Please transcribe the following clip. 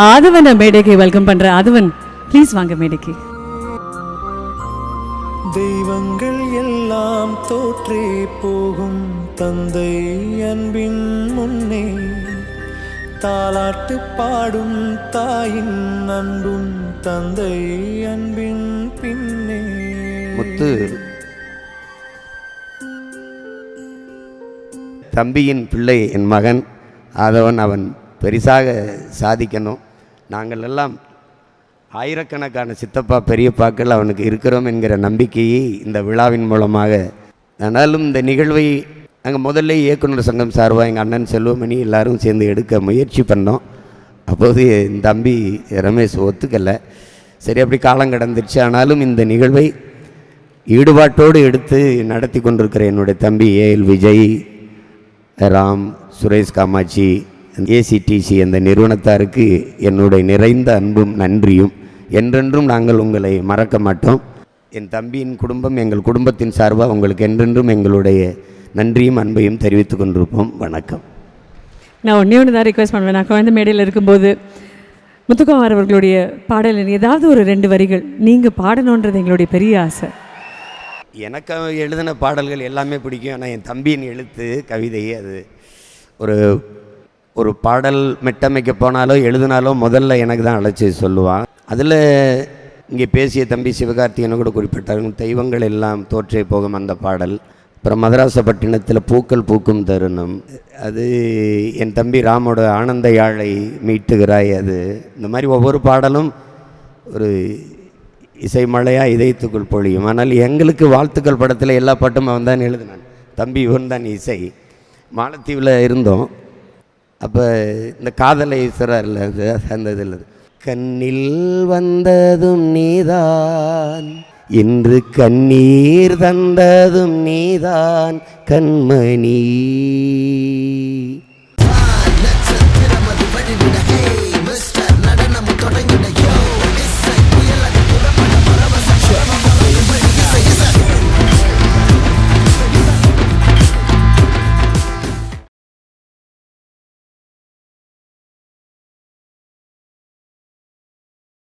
ஆதவனை மேடைக்கு வெல்கம் பண்ற. ஆதவன் ப்ளீஸ் வாங்க மேடைக்கு. தெய்வங்கள் எல்லாம் தோற்றே போகும் தந்தை அன்பின் முன்னே தாலாட்டு பாடும் தாயின் அன்பும் தந்தை அன்பின் பின்னே. முத்து தம்பியின் பிள்ளை என் மகன் ஆதவன். அவன் பெரிசாக சாதிக்கணும். நாங்கள் எல்லாம் ஆயிரக்கணக்கான சித்தப்பா பெரியப்பாக்கள் அவனுக்கு இருக்கிறோம் என்கிற நம்பிக்கையை இந்த விழாவின் மூலமாக. ஆனாலும் இந்த நிகழ்வை நாங்கள் முதல்ல இயக்குனர் சங்கம் சார்பாக எங்கள் அண்ணன் செல்வமணி எல்லோரும் சேர்ந்து எடுக்க முயற்சி பண்ணோம். அப்போது என் தம்பி ரமேஷ் ஒத்துக்கலை. சரி, அப்படி காலம் கடந்துருச்சு. ஆனாலும் இந்த நிகழ்வை ஈடுபாட்டோடு எடுத்து நடத்தி கொண்டிருக்கிற என்னுடைய தம்பி ஏஎல் விஜய், ராம், சுரேஷ் காமாட்சி, ஏசிடிசி அந்த நிறுவனத்தாருக்கு என்னுடைய நிறைந்த அன்பும் நன்றியும். என்றென்றும் நாங்கள் உங்களை மறக்க மாட்டோம். என் தம்பியின் குடும்பம் எங்கள் குடும்பத்தின் சார்பாக உங்களுக்கு என்றென்றும் எங்களுடைய நன்றியும் அன்பையும் தெரிவித்துக் கொண்டிருப்போம். வணக்கம். நான் ஒன்று தான் ரிக்வெஸ்ட் பண்ணுவேன். நான் குழந்தை மேடையில் இருக்கும்போது முத்துக்குமார் அவர்களுடைய பாடலில் ஏதாவது ஒரு 2 வரிகள் நீங்கள் பாடணுன்றது எங்களுடைய பெரிய ஆசை. எனக்கு எழுதின பாடல்கள் எல்லாமே பிடிக்கும். ஆனால் என் தம்பியின் எழுத்து கவிதை அது ஒரு பாடல் மெட்டமைக்க போனாலோ எழுதினாலோ முதல்ல எனக்கு தான் அழைச்சி சொல்லுவான். அதில் இங்கே பேசிய தம்பி சிவகார்த்திகனை கூட குறிப்பிட்டாங்க. தெய்வங்கள் எல்லாம் தோற்றே போகும் அந்த பாடல். அப்புறம் மதராசப்பட்டினத்தில் பூக்கள் பூக்கும் தருணம், அது என் தம்பி ராமோட ஆனந்த யாழை மீட்டுகிறாய். அது இந்த மாதிரி ஒவ்வொரு பாடலும் ஒரு இசை மழையாக இதயத்துக்குள் பொழியும். ஆனால் எங்களுக்கு வாழ்த்துக்கள் படத்தில் எல்லா பாட்டும் அவன் தான் எழுதினான். தம்பி இவன் தான் இசை. மாலத்தீவில் இருந்தோம். அப்போ இந்த காதலை ஈஸ்வரர்ல அந்த இதில் கண்ணில் வந்ததும் நீதான், இன்று கண்ணீர் தந்ததும் நீதான் கண்மணி.